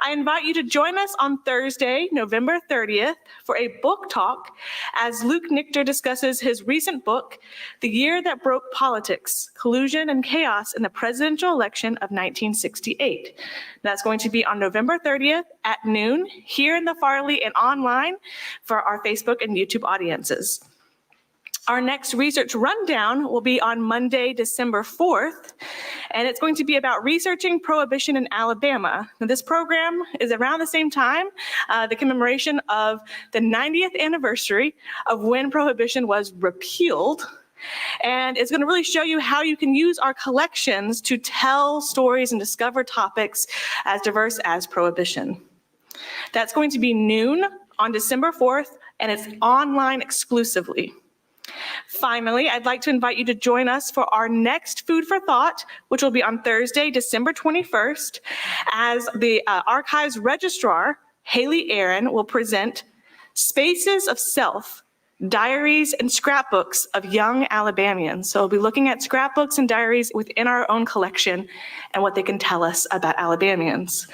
I invite you to join us on Thursday, November 30th, for a book talk as Luke Nichter discusses his recent book, The Year That Broke Politics, Collusion and Chaos in the Presidential Election of 1968. That's going to be on November 30th at noon here in the Farley and online for our Facebook and YouTube audiences. Our next research rundown will be on Monday, December 4th, and it's going to be about researching prohibition in Alabama. Now, this program is around the same time, the commemoration of the 90th anniversary of when prohibition was repealed. And it's going to really show you how you can use our collections to tell stories and discover topics as diverse as prohibition. That's going to be noon on December 4th, and it's online exclusively. Finally, I'd like to invite you to join us for our next Food for Thought, which will be on Thursday, December 21st, as the Archives Registrar, Haley Aaron, will present Spaces of Self, Diaries and Scrapbooks of Young Alabamians. So we'll be looking at scrapbooks and diaries within our own collection and what they can tell us about Alabamians.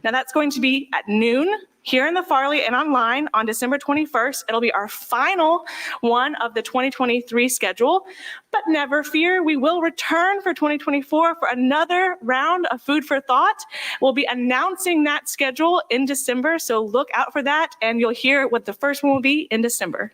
Now that's going to be at noon here in the Farley and online on December 21st. It'll be our final one of the 2023 schedule, but never fear, we will return for 2024 for another round of Food for Thought. We'll be announcing that schedule in December, so look out for that and you'll hear what the first one will be in December.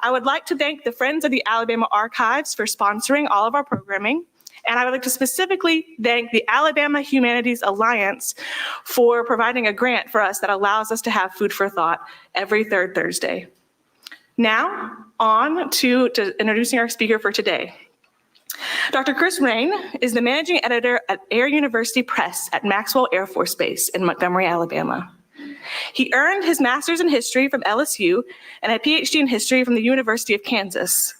I would like to thank the Friends of the Alabama Archives for sponsoring all of our programming. And I would like to specifically thank the Alabama Humanities Alliance for providing a grant for us that allows us to have Food for Thought every third Thursday. Now, on to introducing our speaker for today. Dr. Chris Rein is the managing editor at Air University Press at Maxwell Air Force Base in Montgomery, Alabama. He earned his master's in history from LSU and a PhD in history from the University of Kansas.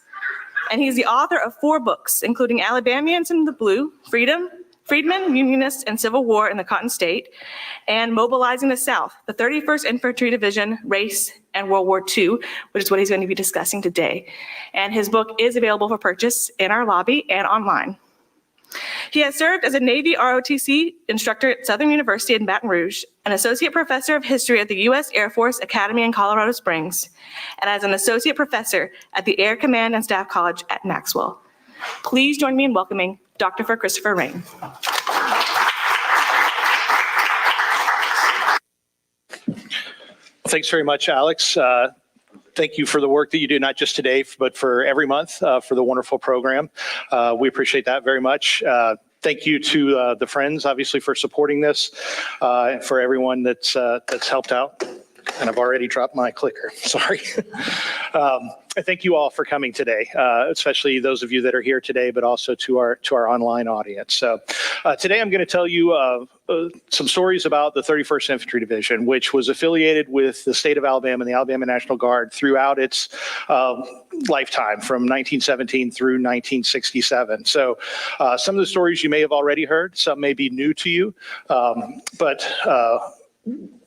And he's the author of 4 books, including Alabamians in the Blue, Freedmen, Unionists, and Civil War in the Cotton State, and Mobilizing the South, the 31st Infantry Division, Race, and World War II, which is what he's going to be discussing today. And his book is available for purchase in our lobby and online. He has served as a Navy ROTC instructor at Southern University in Baton Rouge, an associate professor of history at the U.S. Air Force Academy in Colorado Springs, and as an associate professor at the Air Command and Staff College at Maxwell. Please join me in welcoming Dr. Christopher Rein. Thanks very much, Alex. Thank you for the work that you do, not just today, but for every month, for the wonderful program. We appreciate that very much. Thank you to the Friends, obviously, for supporting this, and for everyone that's helped out. And I've already dropped my clicker, sorry. I thank you all for coming today, especially those of you that are here today, but also to our online audience. So today I'm going to tell you some stories about the 31st Infantry Division, which was affiliated with the state of Alabama and the Alabama National Guard throughout its lifetime from 1917 through 1967. So some of the stories you may have already heard, some may be new to you, but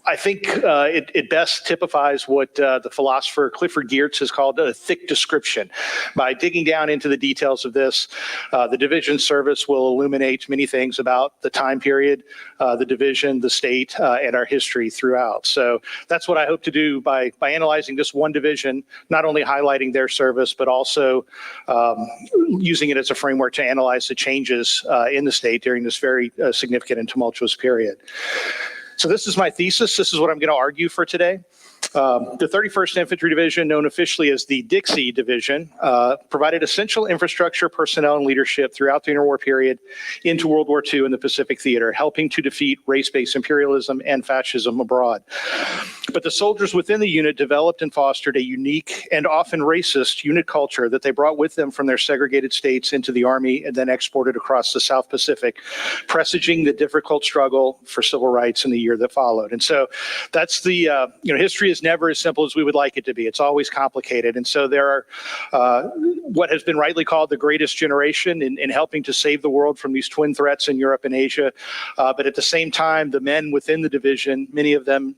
I think it best typifies what the philosopher Clifford Geertz has called a thick description. By digging down into the details of this, the division service will illuminate many things about the time period, the division, the state, and our history throughout. So that's what I hope to do by analyzing this one division, not only highlighting their service, but also using it as a framework to analyze the changes in the state during this very significant and tumultuous period. So this is my thesis. This is what I'm going to argue for today. The 31st Infantry Division, known officially as the Dixie Division, provided essential infrastructure, personnel, and leadership throughout the interwar period into World War II in the Pacific Theater, helping to defeat race-based imperialism and fascism abroad. But the soldiers within the unit developed and fostered a unique and often racist unit culture that they brought with them from their segregated states into the Army and then exported across the South Pacific, presaging the difficult struggle for civil rights in the year that followed. And so that's the, history is never as simple as we would like it to be. It's always complicated. And so there are what has been rightly called the greatest generation in helping to save the world from these twin threats in Europe and Asia. But at the same time, the men within the division, many of them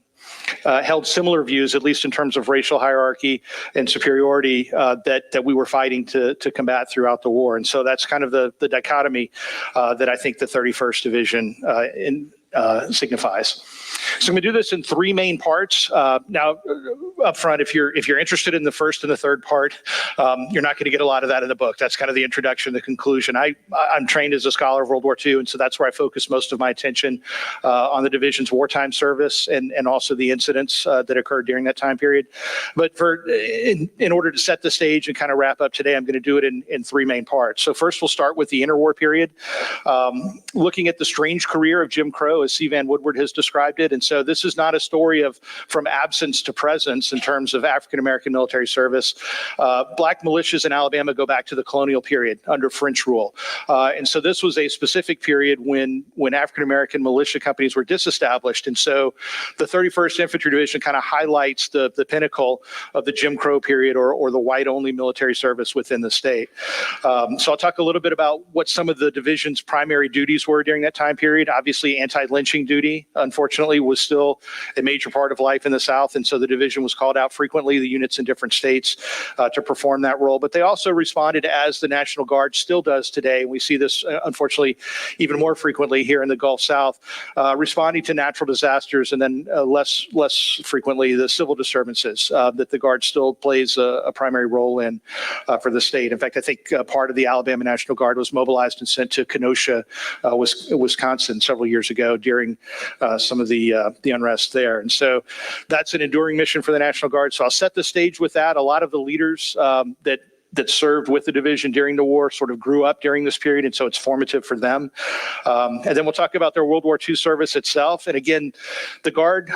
held similar views, at least in terms of racial hierarchy and superiority that we were fighting to combat throughout the war. And so that's kind of the dichotomy that I think the 31st Division signifies. So I'm going to do this in three main parts. Now, up front, if you're interested in the first and the third part, you're not going to get a lot of that in the book. That's kind of the introduction, the conclusion. I'm trained as a scholar of World War II, and so that's where I focus most of my attention on the division's wartime service and also the incidents that occurred during that time period. But in order to set the stage and kind of wrap up today, I'm going to do it in three main parts. So first, we'll start with the interwar period, looking at the strange career of Jim Crow, as C. Van Woodward has described it. And so this is not a story of from absence to presence in terms of African-American military service. Black militias in Alabama go back to the colonial period under French rule. And so this was a specific period when African-American militia companies were disestablished. And so the 31st Infantry Division kind of highlights the pinnacle of the Jim Crow period or the white-only military service within the state. So I'll talk a little bit about what some of the division's primary duties were during that time period. Obviously, anti-lynching duty, unfortunately, was still a major part of life in the South, and so the division was called out frequently, the units in different states, to perform that role. But they also responded as the National Guard still does today. We see this, unfortunately, even more frequently here in the Gulf South, responding to natural disasters, and then less frequently the civil disturbances that the Guard still plays a primary role in for the state. In fact, I think part of the Alabama National Guard was mobilized and sent to Kenosha, Wisconsin, several years ago during some of the unrest there. And so that's an enduring mission for the National Guard. So I'll set the stage with that. A lot of the leaders that served with the division during the war sort of grew up during this period, and so it's formative for them. And then we'll talk about their World War II service itself. And again, the Guard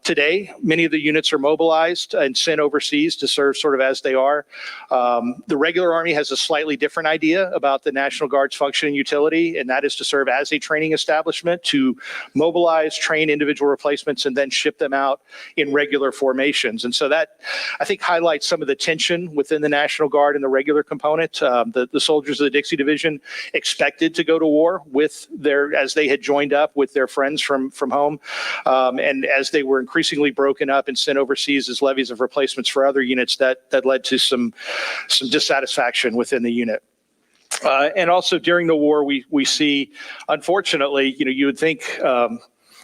today, many of the units are mobilized and sent overseas to serve sort of as they are. The regular Army has a slightly different idea about the National Guard's function and utility, and that is to serve as a training establishment, to mobilize, train individual replacements, and then ship them out in regular formations. And so that, I think, highlights some of the tension within the National Guard and the regular component. The soldiers of the Dixie Division expected to go to war as they had joined up with their friends from home. And as they were increasingly broken up and sent overseas as levies of replacements for other units, that led to some dissatisfaction within the unit. And also during the war, we see, unfortunately, you would think,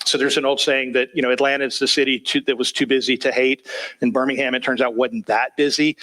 so there's an old saying that, Atlanta is the city that was too busy to hate, and Birmingham, it turns out, wasn't that busy.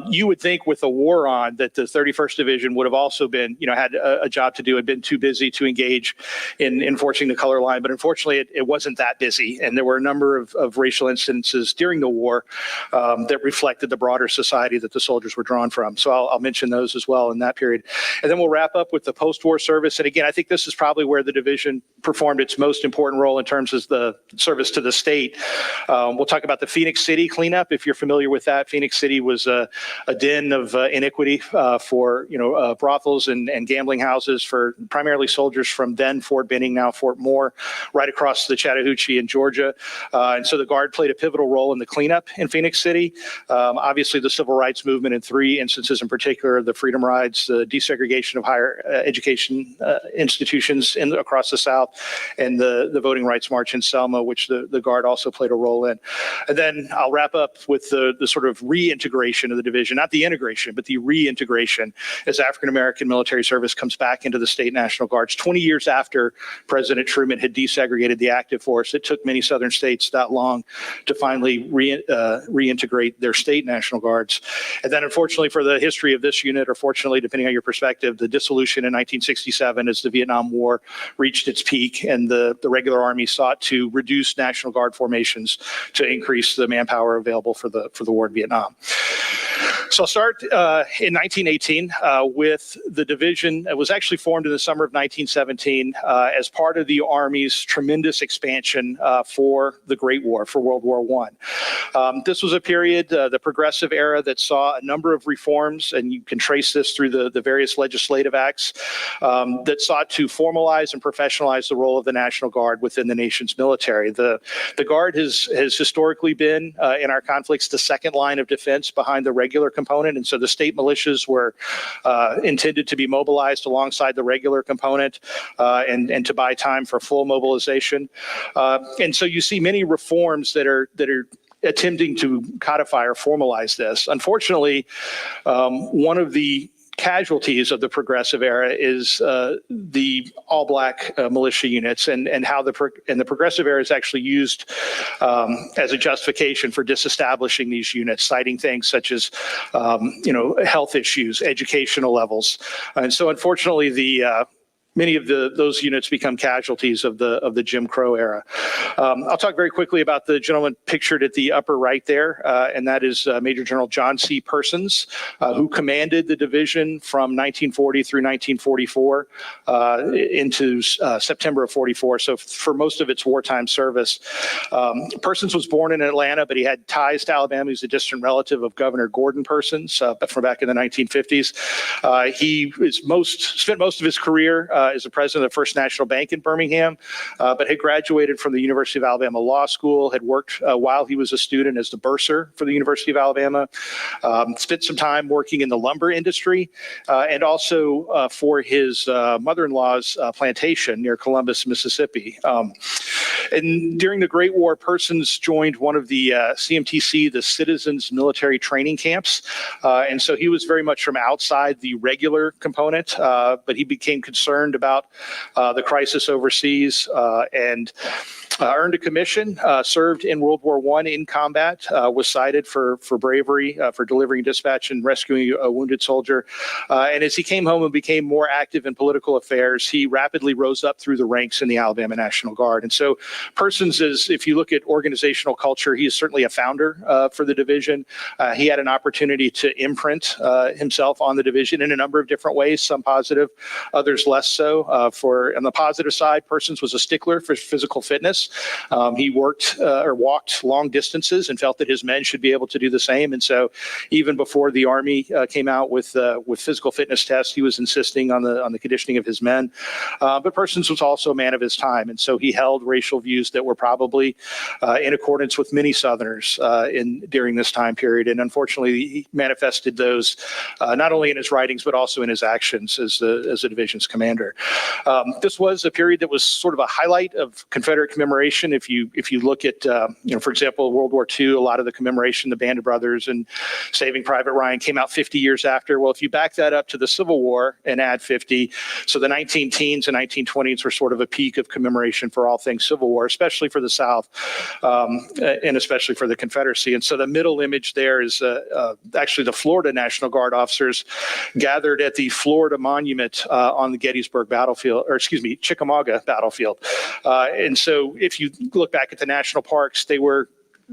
You would think with the war on that the 31st Division would have also been, had a job to do, had been too busy to engage in enforcing the color line. But unfortunately, it wasn't that busy. And there were a number of racial incidences during the war that reflected the broader society that the soldiers were drawn from. So I'll mention those as well in that period. And then we'll wrap up with the post-war service. And again, I think this is probably where the division performed its most important role in terms of the service to the state. We'll talk about the Phoenix City cleanup. If you're familiar with that, Phoenix City was a den of iniquity for brothels and gambling houses for primarily soldiers from then Fort Benning, now Fort Moore, right across the Chattahoochee in Georgia. And so the Guard played a pivotal role in the cleanup in Phoenix City. Obviously, the civil rights movement in three instances in particular: the freedom rides, the desegregation of higher education institutions across the South, and the voting rights march in Selma, which the Guard also played a role in. And then I'll wrap up with the sort of reintegration of the division, not the integration, but the reintegration as African-American military service comes back into the state National Guards. 20 years after President Truman had desegregated the active force, it took many southern states that long to finally reintegrate their state National Guards. And then unfortunately for the history of this unit, or fortunately, depending on your perspective, the dissolution in 1967 as the Vietnam War reached its peak and the regular Army sought to reduce National Guard formations to increase the manpower available for the war in Vietnam. So I'll start in 1918 with the division that was actually formed in the summer of 1917 as part of the Army's tremendous expansion for the Great War, for World War I. This was a period, the progressive era, that saw a number of reforms, and you can trace this through the various legislative acts that sought to formalize and professionalize the role of the National Guard within the nation's military. The Guard has historically been, in our conflicts, the second line of defense behind the regular component, and so the state militias were intended to be mobilized alongside the regular component and to buy time for full mobilization. And so you see many reforms that are attempting to codify or formalize this. Unfortunately, one of the casualties of the progressive era is the all-black militia units, and how the progressive era is actually used as a justification for disestablishing these units, citing things such as health issues, educational levels, and so unfortunately many of those units become casualties of the Jim Crow era. I'll talk very quickly about the gentleman pictured at the upper right there, and that is Major General John C. Persons, who commanded the division from 1940 through 1944 into September of 44. So for most of its wartime service, Persons was born in Atlanta, but he had ties to Alabama. He's a distant relative of Governor Gordon Persons from back in the 1950s. He spent most of his career as the president of the First National Bank in Birmingham, but had graduated from the University of Alabama Law School, had worked while he was a student as the bursar for the University of Alabama, spent some time working in the lumber industry, and also for his mother-in-law's plantation near Columbus, Mississippi. And during the Great War, Persons joined one of the CMTC, the Citizens Military Training Camps, and so he was very much from outside the regular component, but he became concerned about the crisis overseas and earned a commission, served in World War I in combat, was cited for bravery, for delivering dispatch and rescuing a wounded soldier. And as he came home and became more active in political affairs, he rapidly rose up through the ranks in the Alabama National Guard. And so Persons is, if you look at organizational culture, he is certainly a founder for the division. He had an opportunity to imprint himself on the division in a number of different ways, some positive, others less so. On the positive side, Persons was a stickler for physical fitness. He walked long distances and felt that his men should be able to do the same. And so even before the Army came out with physical fitness tests, he was insisting on the conditioning of his men. But Persons was also a man of his time. And so he held racial views that were probably in accordance with many Southerners during this time period. And unfortunately, he manifested those not only in his writings, but also in his actions as the division's commander. This was a period that was sort of a highlight of Confederate commemoration. If you look at, for example, World War II, a lot of the commemoration, the Band of Brothers and Saving Private Ryan came out 50 years after. Well, if you back that up to the Civil War and add 50, so the 19-teens and 1920s were sort of a peak of commemoration for all things Civil War, especially for the South, and especially for the Confederacy. And so the middle image there is actually the Florida National Guard officers gathered at the Florida Monument on the Gettysburg battlefield, Chickamauga battlefield. And so if you look back at the national parks, they were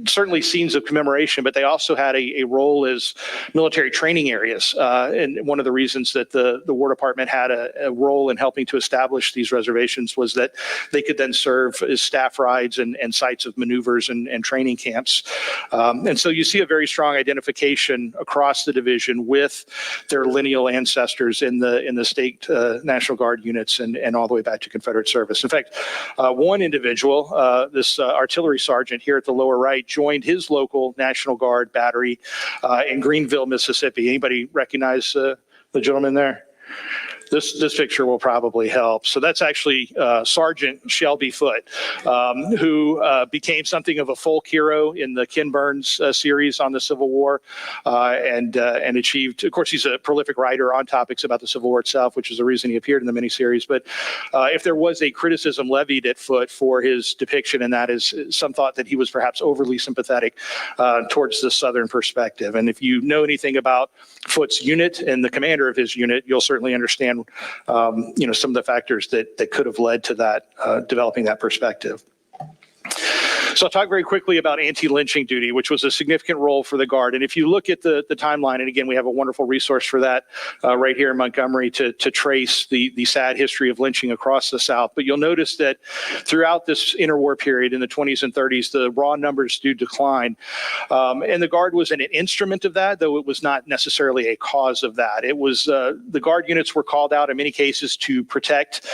certainly scenes of commemoration, but they also had a role as military training areas. And one of the reasons that the War Department had a role in helping to establish these reservations was that they could then serve as staff rides and sites of maneuvers and training camps. And so you see a very strong identification across the division with their lineal ancestors in the state National Guard units and all the way back to Confederate service. In fact, one individual, this artillery sergeant here at the lower right, joined his local National Guard battery in Greenville, Mississippi. Anybody recognize the gentleman there? This picture will probably help. So that's actually Sergeant Shelby Foote, who became something of a folk hero in the Ken Burns series on the Civil War, and achieved. Of course, he's a prolific writer on topics about the Civil War itself, which is the reason he appeared in the miniseries. But if there was a criticism levied at Foote for his depiction, and that is some thought that he was perhaps overly sympathetic towards the Southern perspective. And if you know anything about Foote's unit and the commander of his unit, you'll certainly understand some of the factors that could have led to that, developing that perspective. So I'll talk very quickly about anti-lynching duty, which was a significant role for the Guard. And if you look at the timeline, and again, we have a wonderful resource for that right here in Montgomery to trace the sad history of lynching across the South. But you'll notice that throughout this interwar period in the 20s and 30s, the raw numbers do decline. And the Guard was an instrument of that, though it was not necessarily a cause of that. It was the Guard units were called out in many cases to protect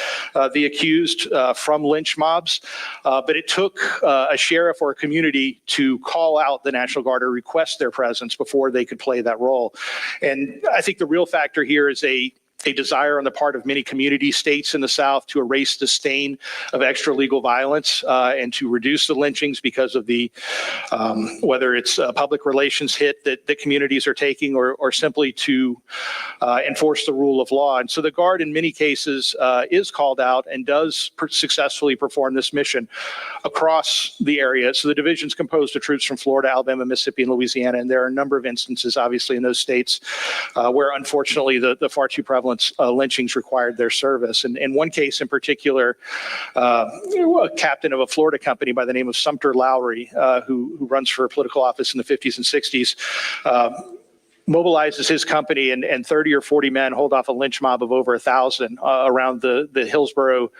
the accused from lynch mobs. But it took a sheriff or a community to call out the National Guard or request their presence before they could play that role. And I think the real factor here is a a desire on the part of many community states in the South to erase the stain of extra-legal violence and to reduce the lynchings because of the, whether it's a public relations hit that communities are taking or simply to enforce the rule of law. And so the Guard in many cases is called out and does successfully perform this mission across the area. So the division's composed of troops from Florida, Alabama, Mississippi, and Louisiana, and there are a number of instances, obviously, in those states where unfortunately the far too prevalent lynchings required their service. And in one case in particular, a captain of a Florida company by the name of Sumter Lowry, who runs for a political office in the 50s and 60s, mobilizes his company and 30 or 40 men hold off a lynch mob of over 1,000 around the Hillsborough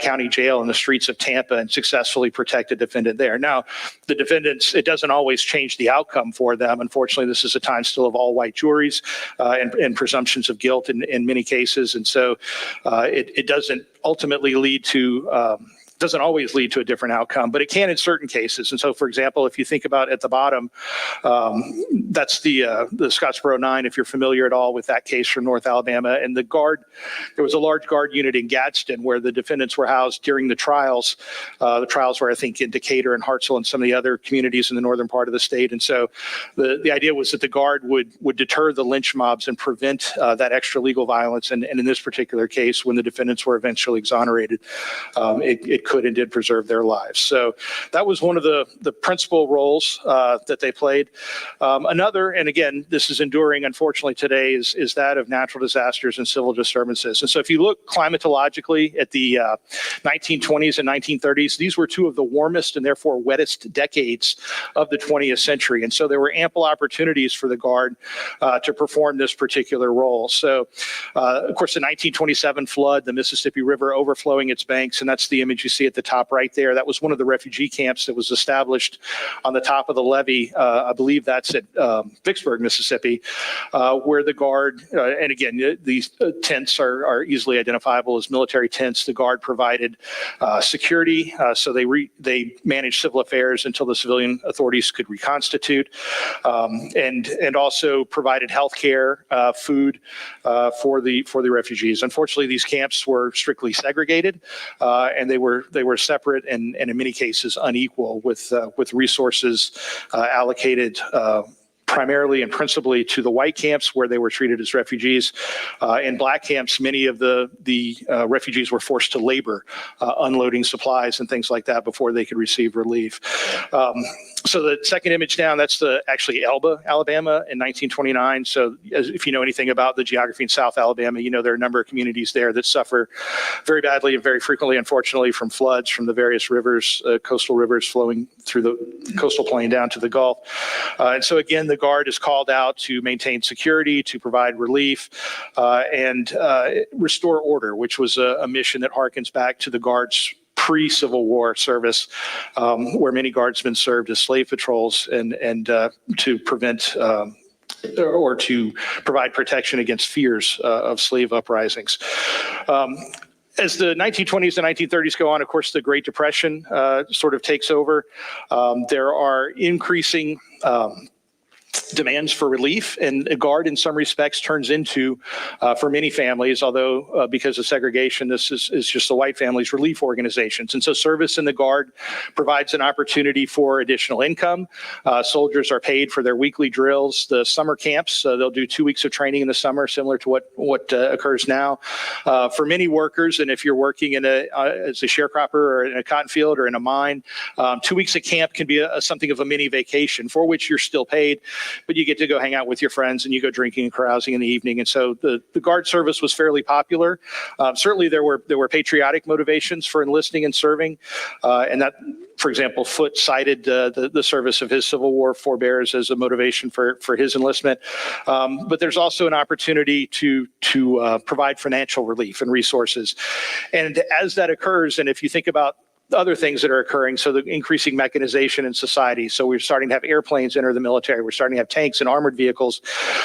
County Jail in the streets of Tampa and successfully protect a defendant there. Now, the defendants, it doesn't always change the outcome for them. Unfortunately, this is a time still of all white juries and presumptions of guilt in many cases. And so it doesn't ultimately lead to doesn't always lead to a different outcome, but it can in certain cases. And so, for example, if you think about at the bottom, that's the Scottsboro 9, if you're familiar at all with that case from North Alabama. And the Guard, there was a large Guard unit in Gadsden where the defendants were housed during the trials. The trials were, I think, in Decatur and Hartselle and some of the other communities in the northern part of the state. And so the idea was that the Guard would deter the lynch mobs and prevent that extra legal violence. And in this particular case, when the defendants were eventually exonerated, it could and did preserve their lives. So that was one of the principal roles that they played. Another, and again, this is enduring, unfortunately, today, is that of natural disasters and civil disturbances. And so if you look climatologically at the 1920s and 1930s, these were two of the warmest and therefore wettest decades of the 20th century. And so there were ample opportunities for the Guard to perform this particular role. So, of course, the 1927 flood, the Mississippi River overflowing its banks, and that's the image you see at the top right there. That was one of the refugee camps that was established on the top of the levee. I believe that's at Vicksburg, Mississippi, where the Guard, and again, these tents are easily identifiable as military tents. The Guard provided security, so they managed civil affairs until the civilian authorities could reconstitute, and also provided health care, food for the refugees. Unfortunately, these camps were strictly segregated, and they were separate and in many cases unequal with resources allocated primarily and principally to the white camps where they were treated as refugees. In black camps, many of the refugees were forced to labor, unloading supplies and things like that before they could receive relief. So the second image down, that's actually Elba, Alabama in 1929. So if you know anything about the geography in South Alabama, you know there are a number of communities there that suffer very badly and very frequently, unfortunately, from floods from the various rivers, coastal rivers flowing through the coastal plain down to the Gulf. And so again, the Guard is called out to maintain security, to provide relief, and restore order, which was a mission that harkens back to the Guard's pre-Civil War service, where many Guardsmen served as slave patrols and to prevent or to provide protection against fears of slave uprisings. As the 1920s and 1930s go on, of course, the Great Depression sort of takes over. There are increasing demands for relief, and a Guard in some respects turns into, for many families, although because of segregation, this is just the white families, relief organizations. And so service in the Guard provides an opportunity for additional income. Soldiers are paid for their weekly drills. The summer camps, they'll do 2 weeks of training in the summer, similar to what occurs now. For many workers, and if you're working in as a sharecropper or in a cotton field or in a mine, 2 weeks at camp can be something of a mini vacation for which you're still paid, but you get to go hang out with your friends and you go drinking and carousing in the evening. And so the Guard service was fairly popular. Certainly there were patriotic motivations for enlisting and serving. And that, for example, Foote cited the service of his Civil War forebears as a motivation for his enlistment. But there's also an opportunity to provide financial relief and resources. And as that occurs, and if you think about other things that are occurring. So the increasing mechanization in society. So we're starting to have airplanes enter the military. We're starting to have tanks and armored vehicles.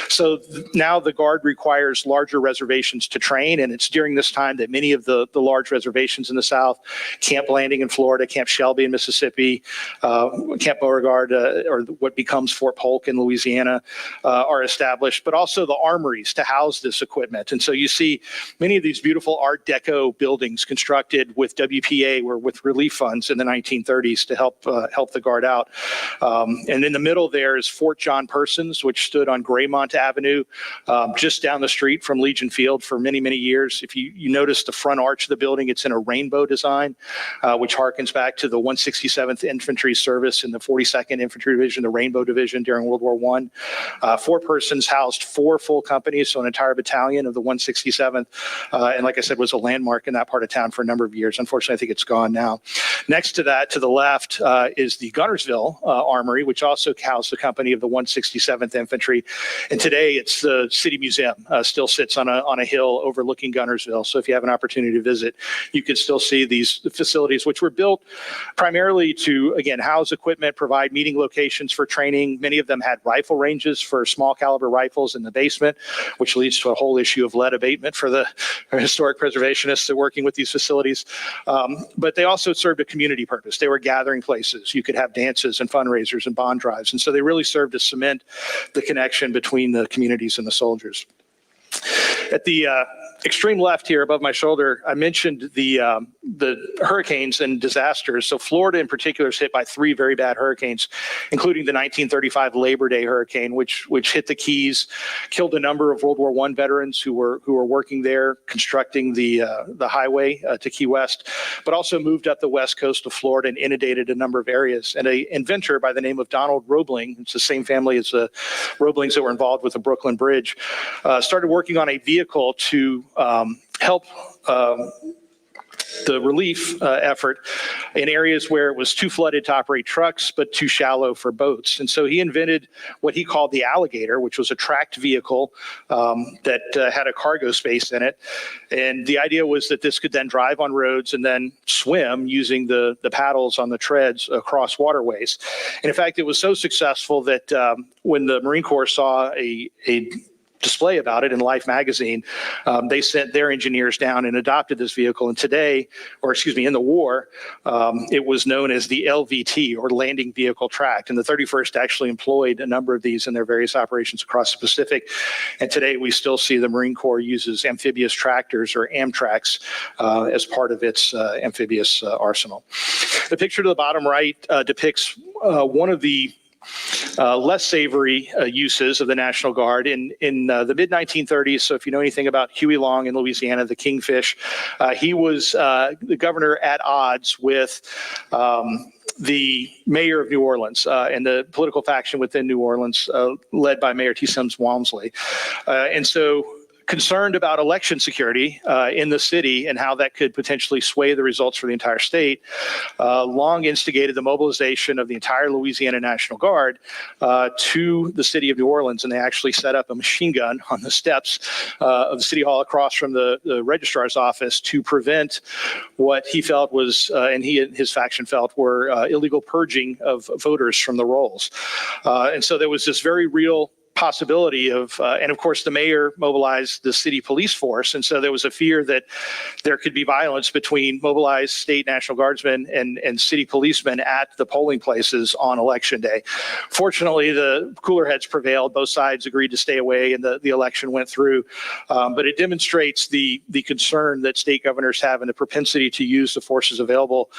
So now the Guard requires larger reservations to train. And it's during this time that many of the large reservations in the South, Camp Landing in Florida, Camp Shelby in Mississippi, Camp Beauregard, or what becomes Fort Polk in Louisiana, are established, but also the armories to house this equipment. And so you see many of these beautiful Art Deco buildings constructed with WPA or with relief funds in the 1930s to help the Guard out. And in the middle there is Fort John Persons, which stood on Graymont Avenue, just down the street from Legion Field for many, many years. If you notice the front arch of the building, it's in a rainbow design, which harkens back to the 167th Infantry service in the 42nd Infantry Division, the Rainbow Division during World War I. Fort Persons housed 4 full companies, so an entire battalion of the 167th, and like I said, was a landmark in that part of town for a number of years. Unfortunately, I think it's gone now. Next to that, to the left, is the Gunnersville Armory, which also housed the company of the 167th Infantry. And today, it's the City Museum, still sits on a hill overlooking Gunnersville. So if you have an opportunity to visit, you can still see these facilities, which were built primarily to, again, house equipment, provide meeting locations for training. Many of them had rifle ranges for small caliber rifles in the basement, which leads to a whole issue of lead abatement for the historic preservationists that are working with these facilities. But they also served a community purpose. They were gathering places. You could have dances and fundraisers and bond drives. And so they really served to cement the connection between the communities and the soldiers. At the extreme left here above my shoulder, I mentioned the hurricanes and disasters. So Florida in particular is hit by 3 very bad hurricanes, including the 1935 Labor Day hurricane, which hit the Keys, killed a number of World War I veterans who were working there, constructing the highway to Key West, but also moved up the west coast of Florida and inundated a number of areas. And an inventor by the name of Donald Roebling, it's the same family as the Roeblings that were involved with the Brooklyn Bridge, started working on a vehicle to help the relief effort in areas where it was too flooded to operate trucks, but too shallow for boats. And so he invented what he called the Alligator, which was a tracked vehicle that had a cargo space in it. And the idea was that this could then drive on roads and then swim using the paddles on the treads across waterways. And in fact, it was so successful that when the Marine Corps saw a display about it in Life magazine, they sent their engineers down and adopted this vehicle. And today, or excuse me, in the war, it was known as the LVT, or Landing Vehicle Tracked. And the 31st actually employed a number of these in their various operations across the Pacific. And today we still see the Marine Corps uses amphibious tractors, or Amtracks, as part of its amphibious arsenal. The picture to the bottom right depicts one of the less savory uses of the National Guard in the mid-1930s. So if you know anything about Huey Long in Louisiana, the Kingfish, he was the governor at odds with the mayor of New Orleans and the political faction within New Orleans, led by Mayor T. Sims Walmsley. And so concerned about election security in the city and how that could potentially sway the results for the entire state, Long instigated the mobilization of the entire Louisiana National Guard to the city of New Orleans. And they actually set up a machine gun on the steps of the city hall across from the registrar's office to prevent what he felt was, and he and his faction felt, were illegal purging of voters from the rolls. And so there was this very real possibility of, and of course the mayor mobilized the city police force. And so there was a fear that there could be violence between mobilized state National Guardsmen and city policemen at the polling places on election day. Fortunately, the cooler heads prevailed. Both sides agreed to stay away and the election went through. But it demonstrates the concern that state governors have and the propensity to use the forces available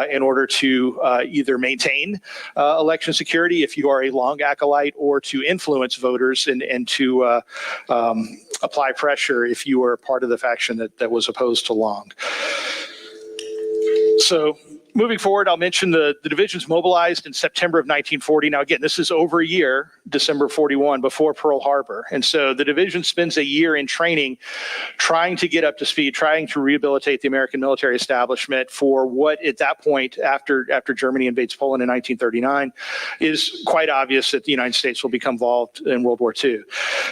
in order to either maintain election security if you are a Long acolyte, or to influence voters and to apply pressure if you were part of the faction that was opposed to Long. So moving forward, I'll mention the divisions mobilized in September of 1940. Now, again, this is over a year, December 41, before Pearl Harbor. And so the division spends a year in training, trying to get up to speed, trying to rehabilitate the American military establishment for what at that point, after Germany invades Poland in 1939, is quite obvious that the United States will become involved in World War II.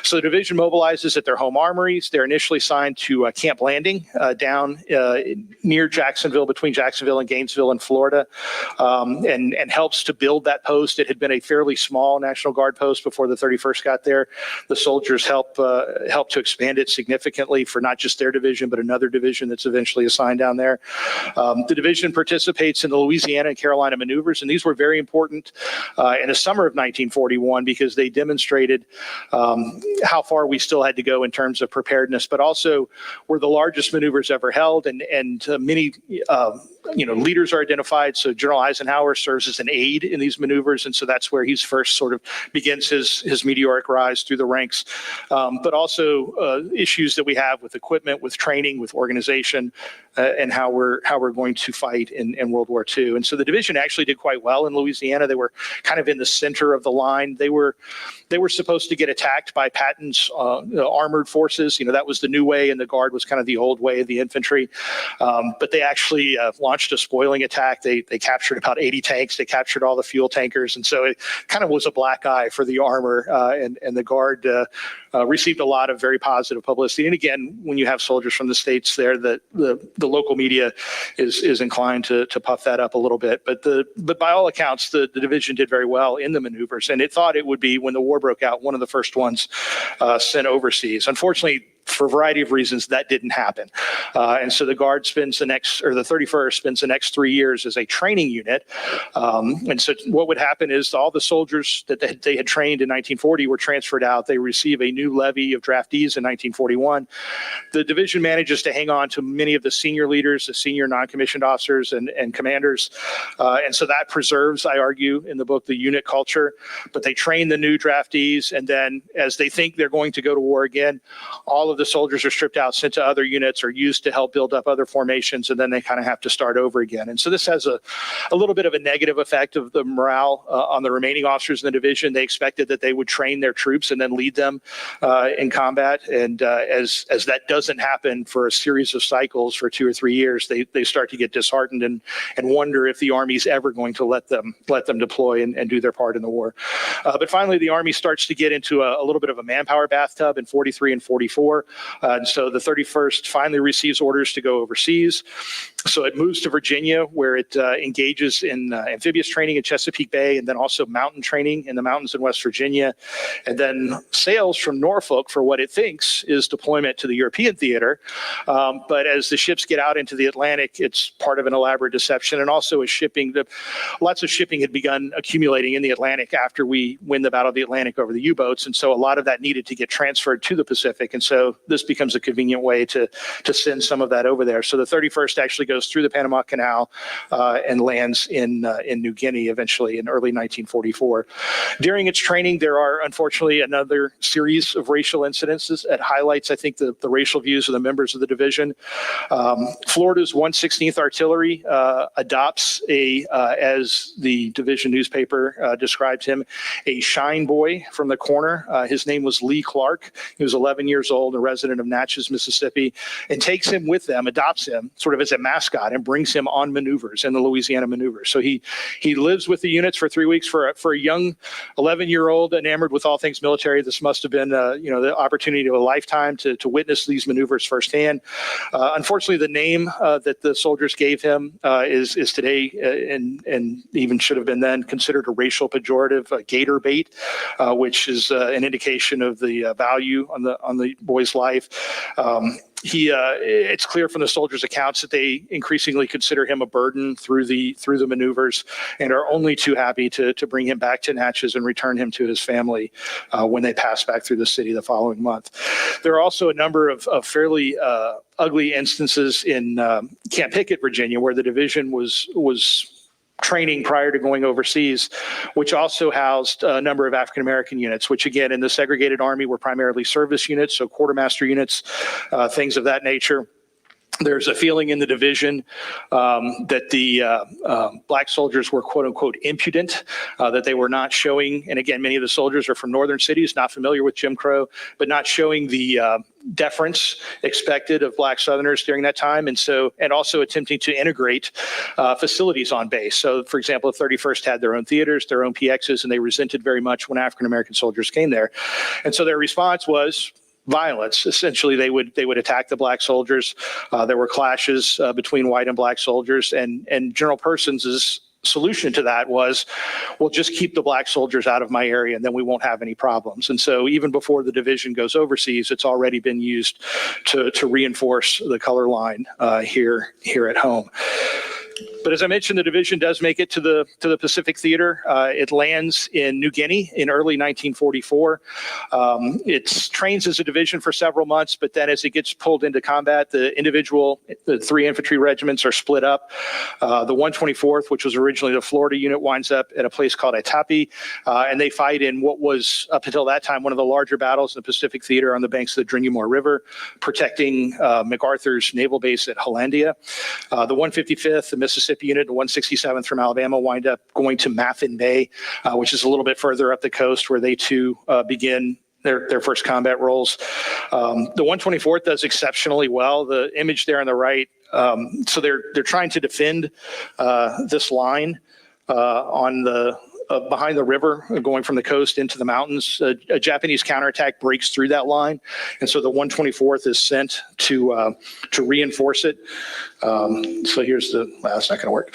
So the division mobilizes at their home armories. They're initially assigned to Camp Landing down near Jacksonville, between Jacksonville and Gainesville, still in Florida, and helps to build that post. It had been a fairly small National Guard post before the 31st got there. The soldiers helped to expand it significantly for not just their division, but another division that's eventually assigned down there. The division participates in the Louisiana and Carolina maneuvers, and these were very important in the summer of 1941 because they demonstrated how far we still had to go in terms of preparedness, but also were the largest maneuvers ever held, and many leaders are identified. So General Eisenhower serves as an aide in these maneuvers, and so that's where he's first sort of begins his meteoric rise through the ranks. But also issues that we have with equipment, with training, with organization, and how we're going to fight in World War II. And so the division actually did quite well in Louisiana. They were kind of in the center of the line. They were supposed to get attacked by Patton's armored forces. That was the new way, and the Guard was kind of the old way of the infantry. But they actually launched a spoiling attack. They captured about 80 tanks. They captured all the fuel tankers. And so it kind of was a black eye for the armor, and the Guard received a lot of very positive publicity. And again, when you have soldiers from the States there, the local media is inclined to puff that up a little bit. But by all accounts, the division did very well in the maneuvers, and it thought it would be, when the war broke out, one of the first ones sent overseas. Unfortunately, for a variety of reasons, that didn't happen. And so the Guard the 31st spends the next 3 years as a training unit. And so what would happen is all the soldiers that they had trained in 1940 were transferred out. They receive a new levy of draftees in 1941. The division manages to hang on to many of the senior leaders, the senior non-commissioned officers and commanders. And so that preserves, I argue, in the book, the unit culture. But they train the new draftees, and then as they think they're going to go to war again, all of the soldiers are stripped out, sent to other units, or used to help build up other formations, and then they kind of have to start over again. And so this has a little bit of a negative effect of the morale on the remaining officers in the division. They expected that they would train their troops and then lead them in combat. And as that doesn't happen for a series of cycles for 2 or 3 years, they start to get disheartened and wonder if the Army's ever going to let them deploy and do their part in the war. But finally, the Army starts to get into a little bit of a manpower bathtub in 43 and 44. And so the 31st finally receives orders to go overseas. So it moves to Virginia, where it engages in amphibious training in Chesapeake Bay, and then also mountain training in the mountains in West Virginia, and then sails from Norfolk for what it thinks is deployment to the European theater. But as the ships get out into the Atlantic, it's part of an elaborate deception, and also as lots of shipping had begun accumulating in the Atlantic after we win the Battle of the Atlantic over the U-boats, and so a lot of that needed to get transferred to the Pacific, and so this becomes a convenient way to send some of that over there. So the 31st actually goes through the Panama Canal and lands in New Guinea eventually in early 1944. During its training, there are unfortunately another series of racial incidences that highlights, I think, the racial views of the members of the division. Florida's 116th Artillery adopts as the division newspaper described him, a shine boy from the corner. His name was Lee Clark. He was 11 years old, a resident of Natchez, Mississippi, and takes him with them, adopts him sort of as a mascot, and brings him on maneuvers in the Louisiana maneuvers. So he lives with the units for 3 weeks. For a young 11-year-old enamored with all things military, this must have been the opportunity of a lifetime to witness these maneuvers firsthand. Unfortunately, the name that the soldiers gave him is today and even should have been then considered a racial pejorative, gator bait, which is an indication of the value on the boy's life. It's clear from the soldiers' accounts that they increasingly consider him a burden through the maneuvers, and are only too happy to bring him back to Natchez and return him to his family when they pass back through the city the following month. There are also a number of fairly ugly instances in Camp Pickett, Virginia, where the division was training prior to going overseas, which also housed a number of African-American units, which again, in the segregated Army were primarily service units, so quartermaster units, things of that nature. There's a feeling in the division that the black soldiers were, quote unquote, impudent, that they were not showing, and again, many of the soldiers are from northern cities, not familiar with Jim Crow, but not showing the deference expected of black Southerners during that time, and also attempting to integrate facilities on base. So, for example, the 31st had their own theaters, their own PXs, and they resented very much when African-American soldiers came there. And so their response was, violence. Essentially, they would attack the black soldiers. There were clashes between white and black soldiers, and General Persons's solution to that was, well, just keep the black soldiers out of my area and then we won't have any problems. And so even before the division goes overseas, it's already been used to reinforce the color line here at home. But as I mentioned, the division does make it to the Pacific Theater. It lands in New Guinea in early 1944. It trains as a division for several months, but then as it gets pulled into combat, the 3 infantry regiments are split up. The 124th, which was originally the Florida unit, winds up at a place called Itapi, and they fight in what was, up until that time, one of the larger battles in the Pacific Theater on the banks of the Drunimore River, protecting MacArthur's naval base at Hollandia. The 155th, the Mississippi unit, the 167th from Alabama, wind up going to Maffin Bay, which is a little bit further up the coast, where they too begin their first combat roles. The 124th does exceptionally well. The image there on the right, so they're trying to defend this line on the behind the river, going from the coast into the mountains. A Japanese counterattack breaks through that line, and so the 124th is sent to reinforce it. So here's that's not going to work.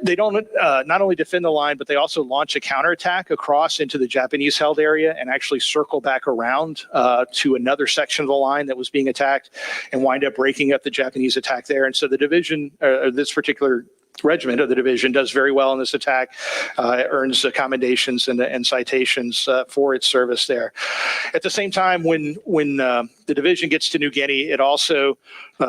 They don't not only defend the line, but they also launch a counterattack across into the Japanese-held area and actually circle back around to another section of the line that was being attacked and wind up breaking up the Japanese attack there. And so the division, this particular regiment of the division, does very well in this attack. It earns commendations and citations for its service there. At the same time, when the division gets to New Guinea, it also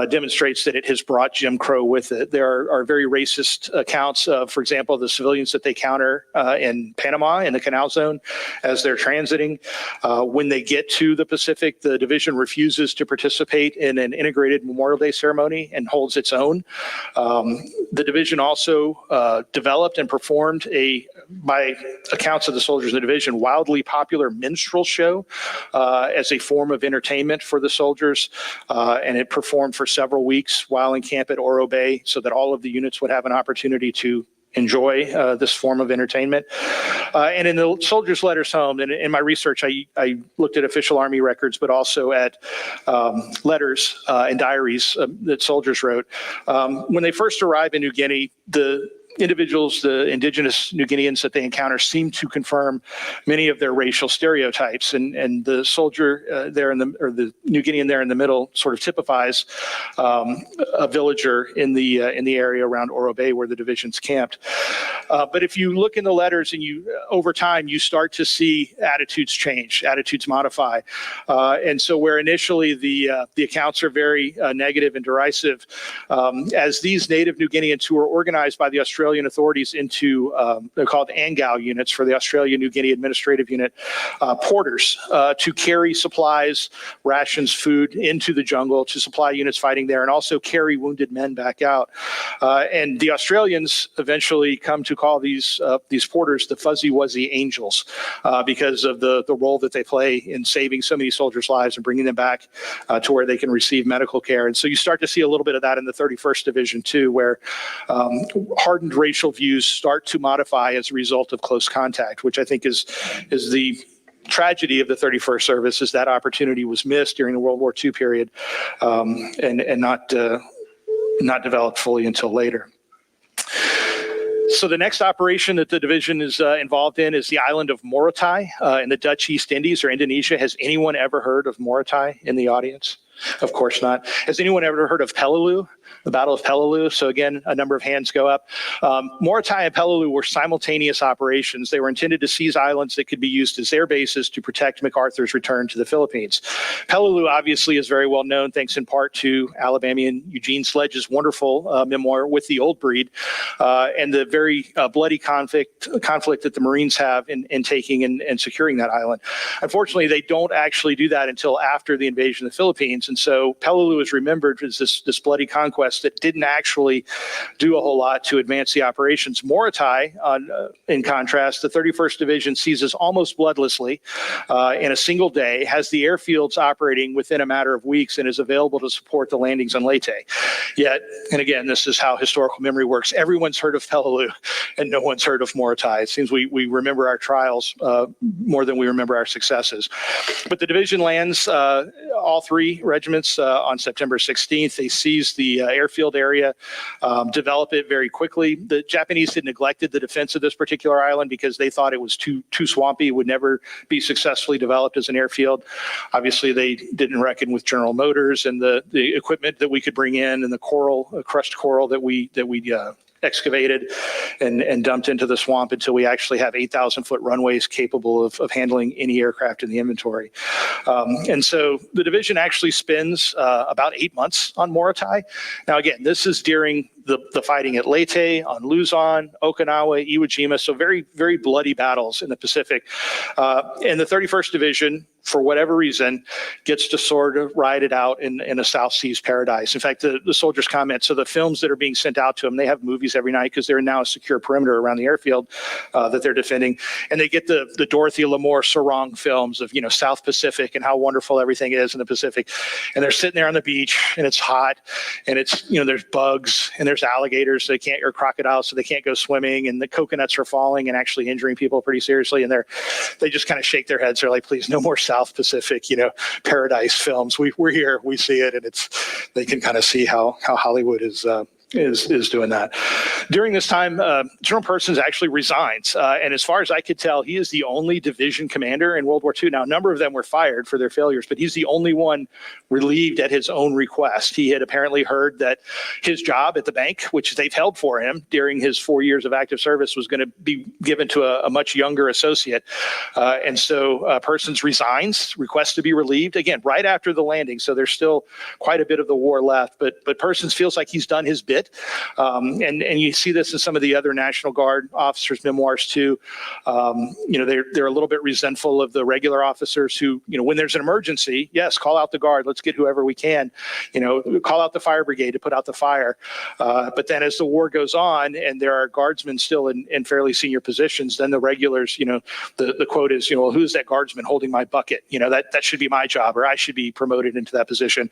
demonstrates that it has brought Jim Crow with it. There are very racist accounts of, for example, the civilians that they counter in Panama, in the Canal Zone, as they're transiting. When they get to the Pacific, the division refuses to participate in an integrated Memorial Day ceremony and holds its own. The division also developed and performed by accounts of the soldiers in the division, wildly popular minstrel show as a form of entertainment for the soldiers, and it performed for several weeks while in camp at Oro Bay, so that all of the units would have an opportunity to enjoy this form of entertainment. And in the soldiers' letters home, and in my research, I looked at official Army records, but also at letters and diaries that soldiers wrote. When they first arrive in New Guinea, the individuals, the indigenous New Guineans that they encounter, seem to confirm many of their racial stereotypes, and the soldier or the New Guinean there in the middle sort of typifies a villager in the area around Oro Bay where the division's camped. But if you look in the letters and over time, you start to see attitudes change, attitudes modify. And so where initially the accounts are very negative and derisive, as these native New Guineans who are organized by the Australian authorities into, they're called ANGAU units for the Australia New Guinea Administrative Unit, porters to carry supplies, rations, food into the jungle to supply units fighting there, and also carry wounded men back out. And the Australians eventually come to call these porters the Fuzzy Wuzzy Angels because of the role that they play in saving so many soldiers' lives and bringing them back to where they can receive medical care. And so you start to see a little bit of that in the 31st Division too, where hardened racial views start to modify as a result of close contact, which I think is the tragedy of the 31st Service, is that opportunity was missed during the World War II period and not developed fully until later. So the next operation that the division is involved in is the island of Morotai in the Dutch East Indies or Indonesia. Has anyone ever heard of Morotai in the audience? Of course not. Has anyone ever heard of Peleliu? The Battle of Peleliu. So again, a number of hands go up. Morotai and Peleliu were simultaneous operations. They were intended to seize islands that could be used as air bases to protect MacArthur's return to the Philippines. Peleliu obviously is very well known, thanks in part to Alabamian Eugene Sledge's wonderful memoir, With the Old Breed, and the very bloody conflict that the Marines have in taking and securing that island. Unfortunately, they don't actually do that until after the invasion of the Philippines. And so Peleliu is remembered as this bloody conquest conquest that didn't actually do a whole lot to advance the operations. Morotai, in contrast, the 31st Division seizes almost bloodlessly in a single day, has the airfields operating within a matter of weeks, and is available to support the landings on Leyte. Yet, and again, this is how historical memory works, everyone's heard of Peleliu and no one's heard of Morotai. It seems we remember our trials more than we remember our successes. But the division lands all three regiments on September 16th. They seize the airfield area, develop it very quickly. The Japanese had neglected the defense of this particular island because they thought it was too swampy, would never be successfully developed as an airfield. Obviously, they didn't reckon with General Motors and the equipment that we could bring in, and the coral, crushed coral that we excavated and dumped into the swamp until we actually have 8,000-foot runways capable of handling any aircraft in the inventory. And so the division actually spends about 8 months on Morotai. Now, again, this is during the fighting at Leyte, on Luzon, Okinawa, Iwo Jima, so very, very bloody battles in the Pacific. And the 31st Division, for whatever reason, gets to sort of ride it out in a South Seas paradise. In fact, the soldiers comment, so the films that are being sent out to them, they have movies every night because they're now a secure perimeter around the airfield that they're defending. And they get the Dorothy Lamour Sarong films of, South Pacific and how wonderful everything is in the Pacific. And they're sitting there on the beach and it's hot and it's, there's bugs and there's alligators, so or crocodiles, so they can't go swimming, and the coconuts are falling and actually injuring people pretty seriously. And they just kind of shake their heads. They're like, please, no more South Pacific, paradise films. We're here, we see it, and they can kind of see how Hollywood is doing that. During this time, General Persons actually resigns. And as far as I could tell, he is the only division commander in World War II. Now, a number of them were fired for their failures, but he's the only one relieved at his own request. He had apparently heard that his job at the bank, which they've held for him during his 4 years of active service, was going to be given to a much younger associate. And so Persons resigns, requests to be relieved, again, right after the landing. So there's still quite a bit of the war left, but Persons feels like he's done his bit. And you see this in some of the other National Guard officers' memoirs too. They're a little bit resentful of the regular officers who, when there's an emergency, yes, call out the guard, let's get whoever we can, call out the fire brigade to put out the fire. But then as the war goes on and there are guardsmen still in fairly senior positions, then the regulars, the quote is, well, who's that guardsman holding my bucket? That should be my job, or I should be promoted into that position.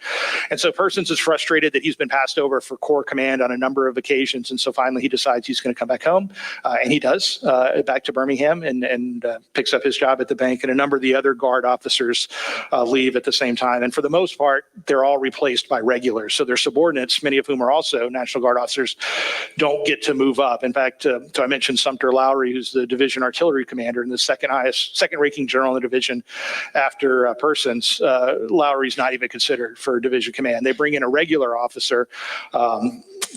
And so Persons is frustrated that he's been passed over for Corps Command on a number of occasions, and so finally he decides he's going to come back home, and he does, back to Birmingham, and picks up his job at the bank. And a number of the other Guard officers leave at the same time, and for the most part, they're all replaced by regulars. So their subordinates, many of whom are also National Guard officers, don't get to move up. In fact, so I mentioned Sumter Lowry, who's the division artillery commander and the second-ranking general in the division after Persons. Lowry's not even considered for division command. They bring in a regular officer,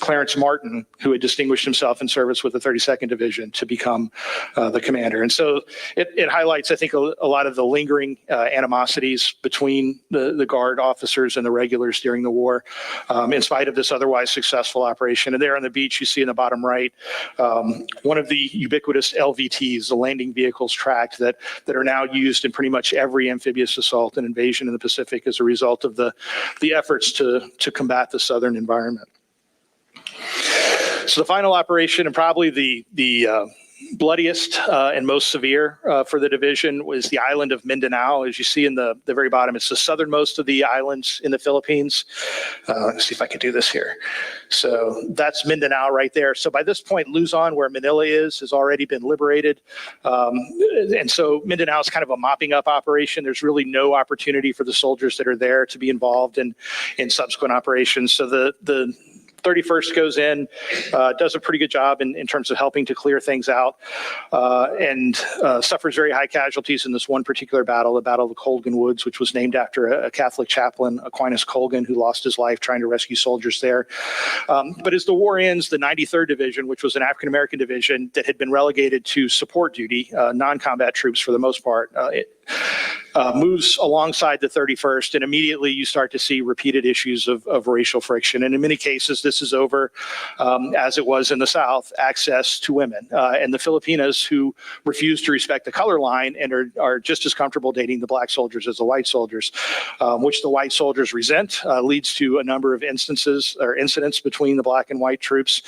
Clarence Martin, who had distinguished himself in service with the 32nd Division, to become the commander. And so it highlights, I think, a lot of the lingering animosities between the Guard officers and the regulars during the war, in spite of this otherwise successful operation. And there on the beach, you see in the bottom right, one of the ubiquitous LVTs, the landing vehicles tracked that are now used in pretty much every amphibious assault and invasion in the Pacific as a result of the efforts to combat the southern environment. So the final operation, and probably the bloodiest and most severe for the division, was the island of Mindanao. As you see in the very bottom, it's the southernmost of the islands in the Philippines. Let's see if I can do this here. So that's Mindanao right there. So by this point, Luzon, where Manila is, has already been liberated. And so Mindanao is kind of a mopping up operation. There's really no opportunity for the soldiers that are there to be involved in subsequent operations. So the 31st goes in, does a pretty good job in terms of helping to clear things out, and suffers very high casualties in this one particular battle, the Battle of the Colgan Woods, which was named after a Catholic chaplain, Aquinas Colgan, who lost his life trying to rescue soldiers there. But as the war ends, the 93rd Division, which was an African-American division that had been relegated to support duty, non-combat troops for the most part, moves alongside the 31st, and immediately you start to see repeated issues of racial friction. And in many cases, this is over, as it was in the South, access to women. And the Filipinos who refuse to respect the color line and are just as comfortable dating the black soldiers as the white soldiers, which the white soldiers resent, leads to a number of instances or incidents between the black and white troops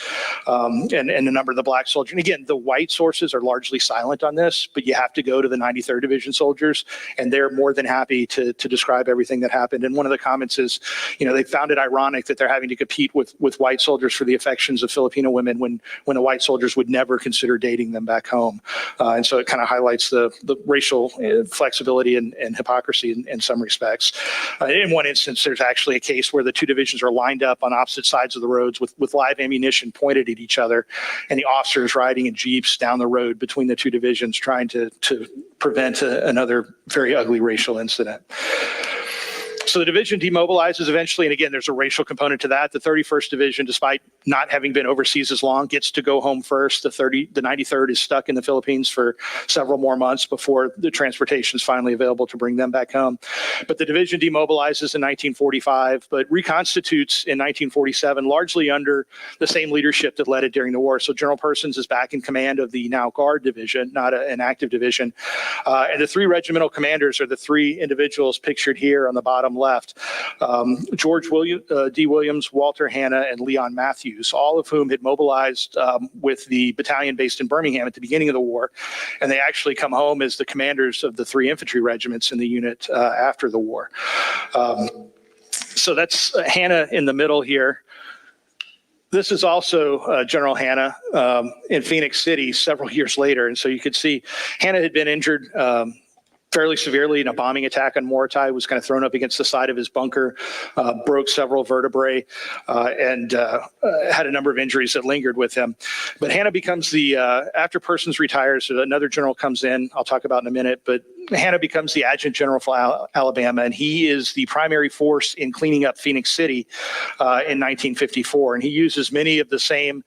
and a number of the black soldiers. And again, the white sources are largely silent on this, but you have to go to the 93rd Division soldiers, and they're more than happy to describe everything that happened. And one of the comments is, they found it ironic that they're having to compete with white soldiers for the affections of Filipino women when the white soldiers would never consider dating them back home. And so it kind of highlights the racial flexibility and hypocrisy in some respects. In one instance, there's actually a case where the two divisions are lined up on opposite sides of the roads with live ammunition pointed at each other, and the officers riding in jeeps down the road between the two divisions trying to prevent another very ugly racial incident. So the division demobilizes eventually, and again, there's a racial component to that. The 31st Division, despite not having been overseas as long, gets to go home first. The 93rd is stuck in the Philippines for several more months before the transportation is finally available to bring them back home. But the division demobilizes in 1945, but reconstitutes in 1947, largely under the same leadership that led it during the war. So General Persons is back in command of the now Guard Division, not an active division. And the three regimental commanders are the three individuals pictured here on the bottom left, George D. Williams, Walter Hanna, and Leon Matthews, all of whom had mobilized with the battalion based in Birmingham at the beginning of the war. And they actually come home as the commanders of the three infantry regiments in the unit after the war. So that's Hanna in the middle here. This is also General Hanna in Phoenix City several years later. And so you could see Hanna had been injured fairly severely in a bombing attack on Morotai, was kind of thrown up against the side of his bunker, broke several vertebrae, and had a number of injuries that lingered with him. But Hanna becomes after Persons retires, another general comes in, I'll talk about in a minute, but Hanna becomes the adjutant general for Alabama, and he is the primary force in cleaning up Phoenix City in 1954. And he uses many of the same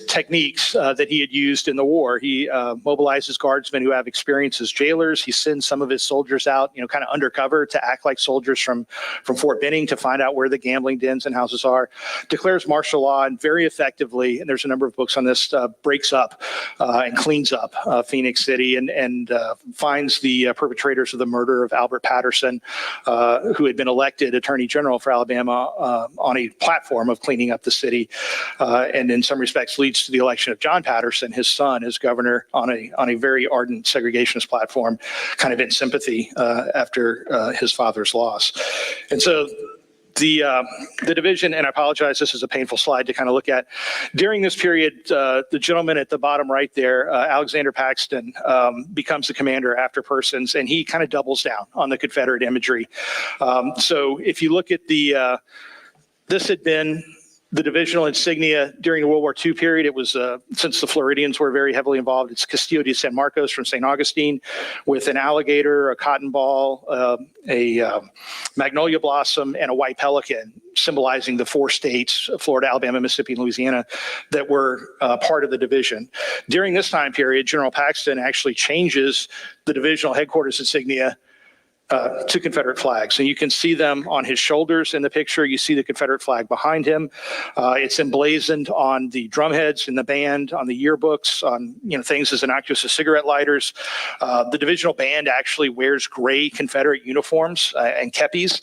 techniques that he had used in the war. He mobilizes guardsmen who have experience as jailers. He sends some of his soldiers out, kind of undercover to act like soldiers from Fort Benning to find out where the gambling dens and houses are, declares martial law, and very effectively, and there's a number of books on this, breaks up and cleans up Phoenix City and finds the perpetrators of the murder of Albert Patterson, who had been elected Attorney General for Alabama on a platform of cleaning up the city, and in some respects leads to the election of John Patterson, his son, as governor on a very ardent segregationist platform, kind of in sympathy after his father's loss. And so the division, and I apologize, this is a painful slide to kind of look at. During this period, the gentleman at the bottom right there, Alexander Paxton, becomes the commander after Persons, and he kind of doubles down on the Confederate imagery. So if you look at this had been the divisional insignia during the World War II period. It was, since the Floridians were very heavily involved, it's Castillo de San Marcos from St. Augustine with an alligator, a cotton ball, a magnolia blossom, and a white pelican, symbolizing the four states, Florida, Alabama, Mississippi, and Louisiana, that were part of the division. During this time period, General Paxton actually changes the divisional headquarters insignia to Confederate flags. And you can see them on his shoulders in the picture. You see the Confederate flag behind him. It's emblazoned on the drumheads in the band, on the yearbooks, on things as innocuous as cigarette lighters. The divisional band actually wears gray Confederate uniforms and kepis.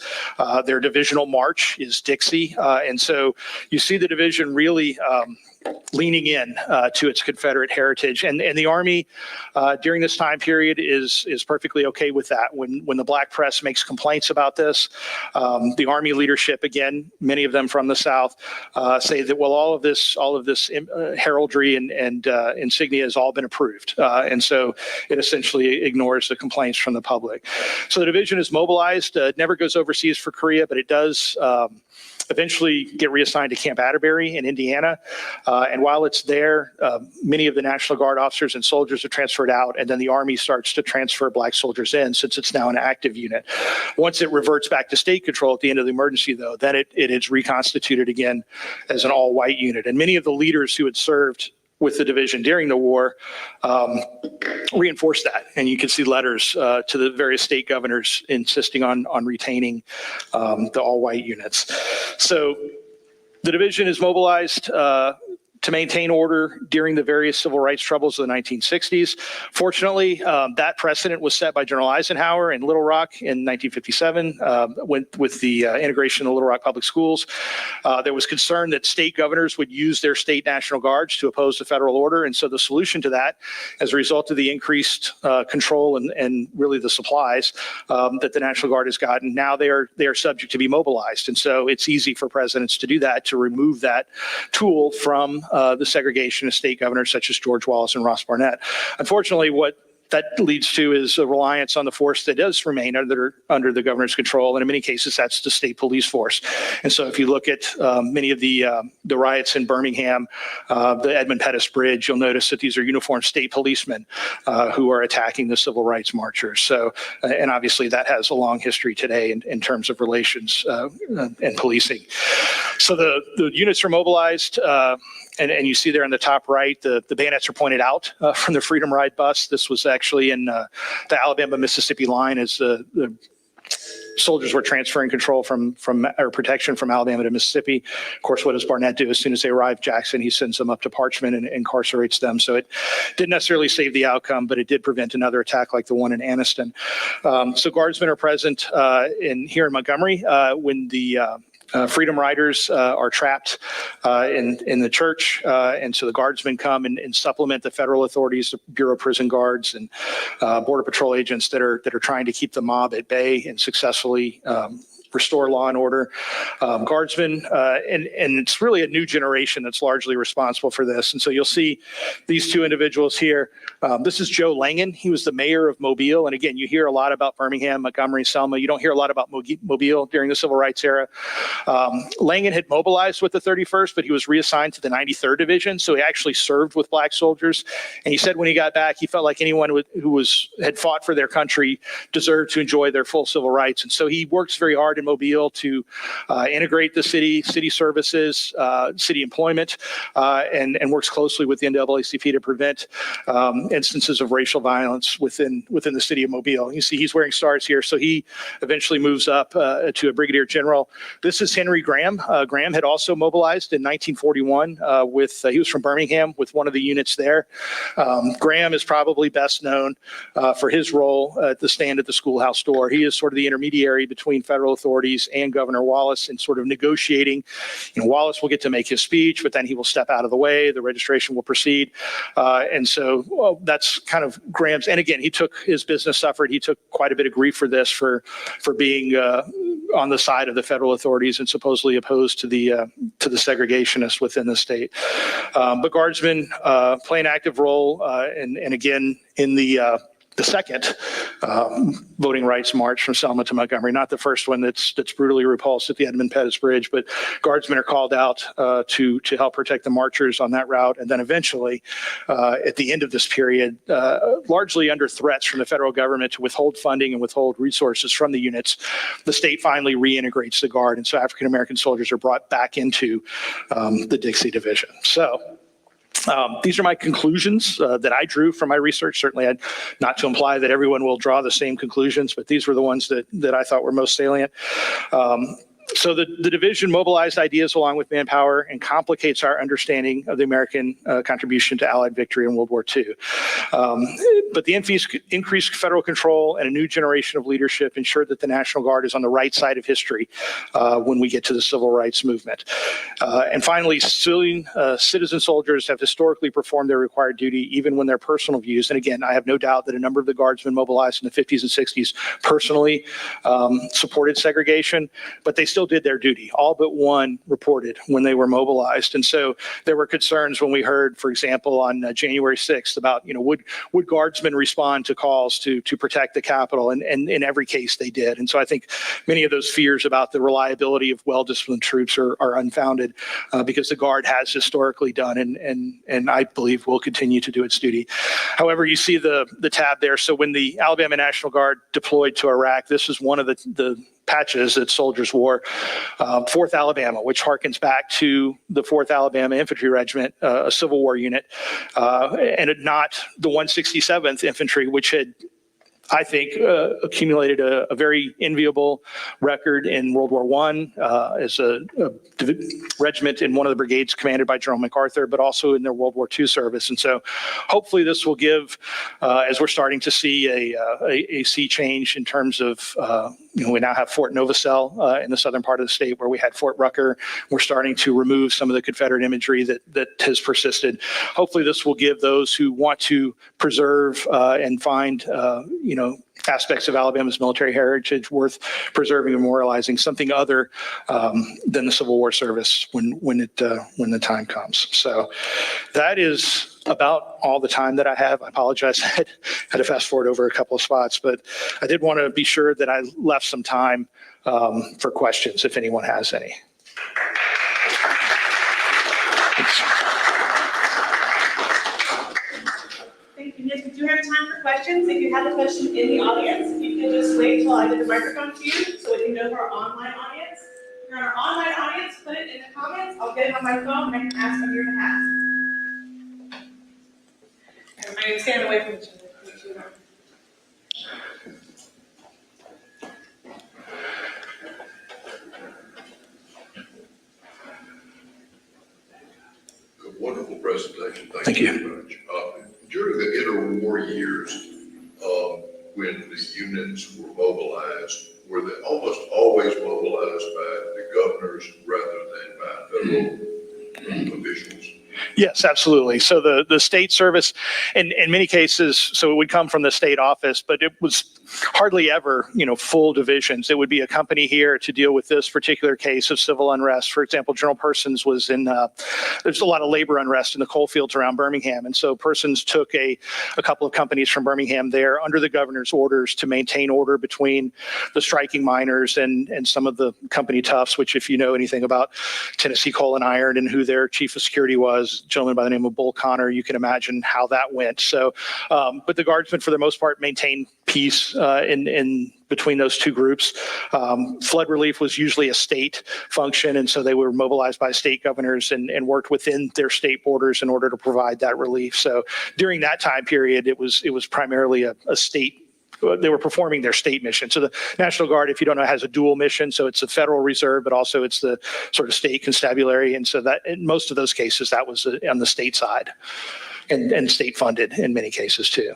Their divisional march is Dixie. And so you see the division really leaning in to its Confederate heritage. And the Army during this time period is perfectly okay with that. When the black press makes complaints about this, the Army leadership, again, many of them from the South, say that, well, all of this heraldry and insignia has all been approved. And so it essentially ignores the complaints from the public. So the division is mobilized. It never goes overseas for Korea, but it does eventually get reassigned to Camp Atterbury in Indiana. And while it's there, many of the National Guard officers and soldiers are transferred out, and then the Army starts to transfer black soldiers in since it's now an active unit. Once it reverts back to state control at the end of the emergency, though, then it is reconstituted again as an all-white unit. And many of the leaders who had served with the division during the war reinforced that. And you can see letters to the various state governors insisting on retaining the all-white units. So the division is mobilized to maintain order during the various civil rights troubles of the 1960s. Fortunately, that precedent was set by General Eisenhower in Little Rock in 1957 with the integration of Little Rock Public Schools. There was concern that state governors would use their state National Guards to oppose the federal order. And so the solution to that, as a result of the increased control and really the supplies that the National Guard has gotten, now they are subject to be mobilized. And so it's easy for presidents to do that, to remove that tool from the segregation of state governors such as George Wallace and Ross Barnett. Unfortunately, what that leads to is a reliance on the force that does remain under the governor's control, and in many cases, that's the state police force. And so, if you look at many of the riots in Birmingham, the Edmund Pettus Bridge, you'll notice that these are uniformed state policemen who are attacking the civil rights marchers. So, and obviously, that has a long history today in terms of relations and policing. So the units are mobilized. And you see there in the top right, the bayonets are pointed out from the Freedom Ride bus. This was actually in the Alabama-Mississippi line as the soldiers were transferring control or protection from Alabama to Mississippi. Of course, what does Barnett do? As soon as they arrive Jackson, he sends them up to Parchment and incarcerates them. So it didn't necessarily save the outcome, but it did prevent another attack like the one in Anniston. So guardsmen are present here in Montgomery when the Freedom Riders are trapped in the church, and so the guardsmen come and supplement the federal authorities, the Bureau of Prison Guards and Border Patrol agents that are trying to keep the mob at bay and successfully restore law and order. Guardsmen, and it's really a new generation that's largely responsible for this. And so you'll see these two individuals here. This is Joe Langan. He was the mayor of Mobile. And again, you hear a lot about Birmingham, Montgomery, Selma. You don't hear a lot about Mobile during the Civil Rights era. Langan had mobilized with the 31st, but he was reassigned to the 93rd Division. So he actually served with black soldiers. And he said when he got back, he felt like anyone who had fought for their country deserved to enjoy their full civil rights. And so he works very hard in Mobile to integrate the city services, city employment, and works closely with the NAACP to prevent instances of racial violence within the city of Mobile. You see he's wearing stars here, so he eventually moves up to a brigadier general. This is Henry Graham. Graham had also mobilized in 1941 he was from Birmingham with one of the units there. Graham is probably best known for his role at the stand at the schoolhouse door. He is sort of the intermediary between federal authorities and Governor Wallace in sort of negotiating. Wallace will get to make his speech, but then he will step out of the way. The registration will proceed. And so that's kind of Graham's. And again, his business suffered. He took quite a bit of grief for this, for being on the side of the federal authorities and supposedly opposed to the segregationists within the state. But guardsmen play an active role, and again in the second voting rights march from Selma to Montgomery, not the first one that's brutally repulsed at the Edmund Pettus Bridge, but guardsmen are called out to help protect the marchers on that route. And then eventually, at the end of this period, largely under threats from the federal government to withhold funding and withhold resources from the units, the state finally reintegrates the Guard. And so African-American soldiers are brought back into the Dixie Division. So these are my conclusions that I drew from my research. Certainly, not to imply that everyone will draw the same conclusions, but these were the ones that I thought were most salient. So the division mobilized ideas along with manpower and complicates our understanding of the American contribution to Allied victory in World War II. But the increased federal control and a new generation of leadership ensured that the National Guard is on the right side of history when we get to the civil rights movement. And finally, citizen soldiers have historically performed their required duty even when their personal views, and again, I have no doubt that a number of the guardsmen mobilized in the 50s and 60s personally supported segregation, but they still did their duty. All but one reported when they were mobilized. And so there were concerns when we heard, for example, on January 6th about, would guardsmen respond to calls to protect the Capitol? And in every case they did. And so I think many of those fears about the reliability of well-disciplined troops are unfounded because the Guard has historically done and I believe will continue to do its duty. However, you see the tab there. So when the Alabama National Guard deployed to Iraq, this is one of the patches that soldiers wore. 4th Alabama, which harkens back to the 4th Alabama Infantry Regiment, a Civil War unit, and not the 167th Infantry, which had, I think, accumulated a very enviable record in World War I as a regiment in one of the brigades commanded by General MacArthur, but also in their World War II service. And so hopefully this will give, as we're starting to see a sea change in terms of, we now have Fort Novosel in the southern part of the state where we had Fort Rucker. We're starting to remove some of the Confederate imagery that has persisted. Hopefully this will give those who want to preserve and find, aspects of Alabama's military heritage worth preserving and memorializing something other than the Civil War service when the time comes. So that is about all the time that I have. I apologize. I had to fast forward over a couple of spots, but I did want to be sure that I left some time for questions if anyone has any. Thank you. Yes, we do have time for questions. If you have a question in the audience, you can just wait till I get the microphone to you so we can go to our online audience. If you're on our online audience, put it in the comments. I'll get it on my phone and I can ask on your behalf. Everybody stand away from each other. Wonderful presentation. Thank you. Very much. During the interwar years, when the units were mobilized, were they almost always mobilized by the governors rather than by federal officials? Yes, absolutely. So the state service, in many cases, so it would come from the state office, but it was hardly ever, full divisions. It would be a company here to deal with this particular case of civil unrest. For example, General Persons was in, there's a lot of labor unrest in the coal fields around Birmingham. And so Persons took a couple of companies from Birmingham there under the governor's orders to maintain order between the striking miners and some of the company toughs, which if you know anything about Tennessee Coal and Iron and who their chief of security was, a gentleman by the name of Bull Connor, you can imagine how that went. So, but the guardsmen for the most part maintained peace in between those two groups. Flood relief was usually a state function, and so they were mobilized by state governors and worked within their state borders in order to provide that relief. So during that time period, it was primarily a state. They were performing their state mission. So the National Guard, if you don't know, has a dual mission. So it's the Federal Reserve, but also it's the sort of state constabulary. And so that in most of those cases, that was on the state side and state funded in many cases too.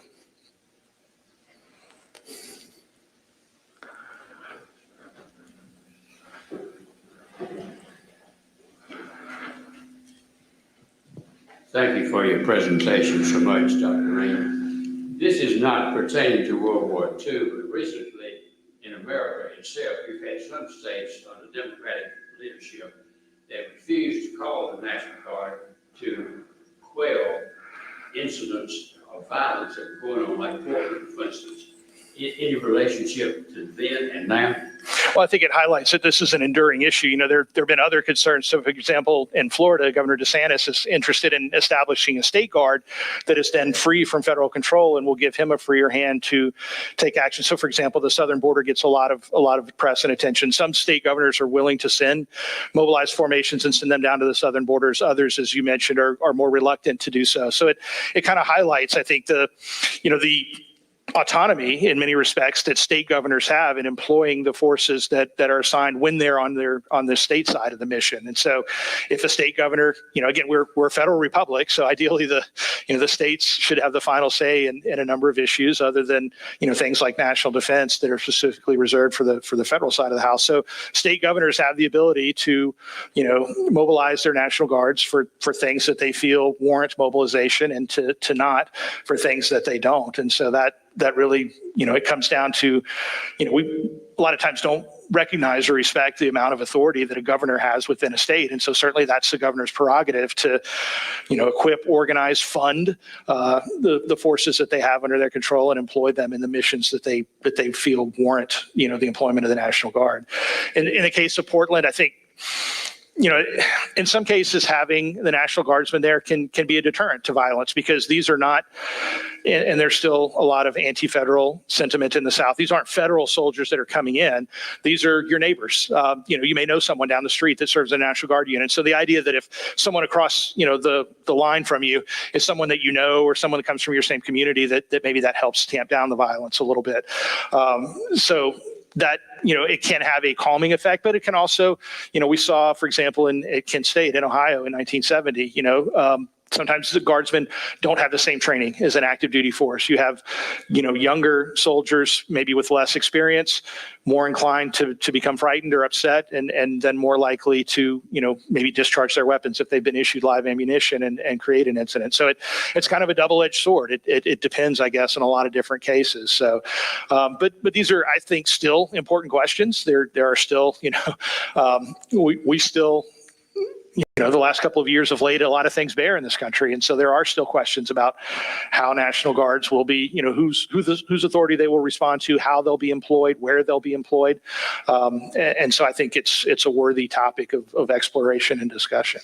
Thank you for your presentation so much, Dr. Rein. This is not pertaining to World War II, but recently in America itself, you've had some states under Democratic leadership that refused to call the National Guard to quell incidents of violence that were going on, like Portland, for instance. Any relationship to then and now? Well, I think it highlights that this is an enduring issue. There have been other concerns. So, for example, in Florida, Governor DeSantis is interested in establishing a state guard that is then free from federal control and will give him a freer hand to take action. So, for example, the southern border gets a lot of press and attention. Some state governors are willing to send mobilized formations and send them down to the southern borders. Others, as you mentioned, are more reluctant to do so. So it kind of highlights, I think, the autonomy in many respects that state governors have in employing the forces that are assigned when they're on the state side of the mission. And so if a state governor, again, we're a federal republic, so ideally the states should have the final say in a number of issues other than, things like national defense that are specifically reserved for the federal side of the house. So state governors have the ability to, mobilize their National Guards for things that they feel warrant mobilization and to not for things that they don't. And so that really, it comes down to, we a lot of times don't recognize or respect the amount of authority that a governor has within a state. And so certainly that's the governor's prerogative to, equip, organize, fund the forces that they have under their control and employ them in the missions that they feel warrant, the employment of the National Guard. In the case of Portland, I think in some cases, having the National Guardsmen there can be a deterrent to violence, because these are not, and there's still a lot of anti-federal sentiment in the South. These aren't federal soldiers that are coming in. These are your neighbors. You may know someone down the street that serves in a National Guard unit. So the idea that if someone across, the line from you is someone that you know, or someone that comes from your same community, that maybe that helps tamp down the violence a little bit. So that, it can have a calming effect, but it can also, we saw, for example, at Kent State in Ohio in 1970, sometimes the guardsmen don't have the same training as an active duty force. You have, younger soldiers, maybe with less experience, more inclined to become frightened or upset, and then more likely to, maybe discharge their weapons if they've been issued live ammunition and create an incident. So it's kind of a double-edged sword. It depends, I guess, in a lot of different cases. So, but these are, I think, still important questions. There are still, we still, the last couple of years have laid a lot of things bare in this country. And so there are still questions about how National Guards will be, whose authority they will respond to, how they'll be employed, where they'll be employed. And so I think it's a worthy topic of exploration and discussion.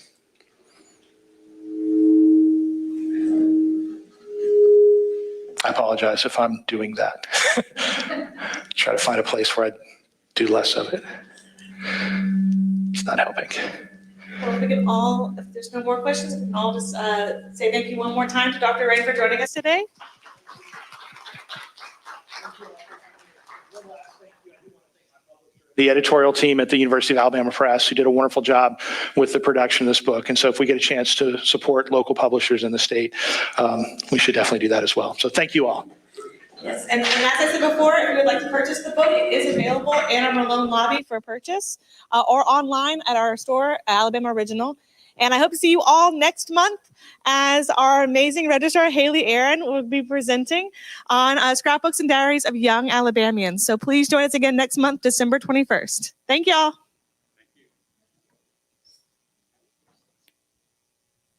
I apologize if I'm doing that. Try to find a place where I do less of it. It's not helping. Well, if we can all, if there's no more questions, we can all just say thank you one more time to Dr. Rein for joining us today. The editorial team at the University of Alabama Press, who did a wonderful job with the production of this book. And so if we get a chance to support local publishers in the state, we should definitely do that as well. So thank you all. Yes, and as I said before, if you would like to purchase the book, it is available in our Malone lobby for purchase or online at our store, Alabama Original. And I hope to see you all next month as our amazing registrar, Haley Aaron, will be presenting on Scrapbooks and Diaries of Young Alabamians. So please join us again next month, December 21st. Thank y'all.